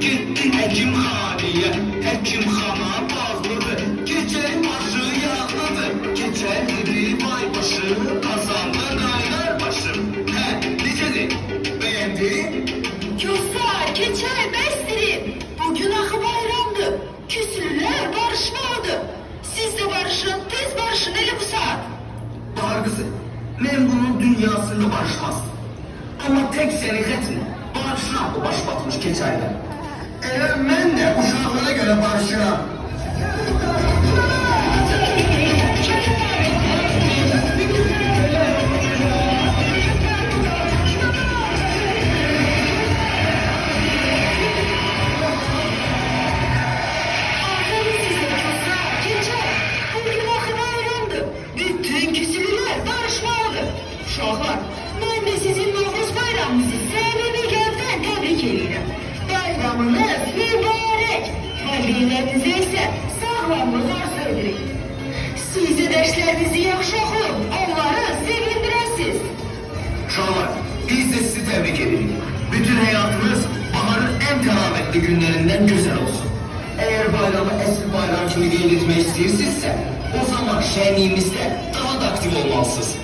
Gitti hekimhaneye, hekimxana bağlıdır. Gecənin başı yağlıdır, gecəli baybaşı, kazanda qaynar başım. Necədir, beğendin? Kuzlar, keçer, bəsdirin. Bugün axı bayramdır. Küslülər barışmalıdır. Siz de barışın, tez barışın hele bu saat. Bahar kızı, ben bunun dünyasını barışmaz. Ama tek seni xətini, barışına baş batmış keçərlər. Ben de uşağına göre barışıram. Aferin size kuzlar, keçer. Bugün axı bayramdır. Bütün küslülər barışmalıdır. Uşaqlar, mən də sizin Novruz bayramınızı səmimi qəlbdən təbrik edirəm. Bayramınız mübarək. Valideynlərinizə isə sağlamlıq arzu edirik. Siz də dərslərinizi yaxşı oxuyun, onları sevindirəsiniz. Uşaqlar, biz de sizi tebrik edirik. Bütün hayatınız baharın en kerametli günlerinden güzel olsun. Eğer bayramı eski bayram kimi değil etmek istiyorsanızsa, o zaman şenliğimizde daha da aktif olmalısınız.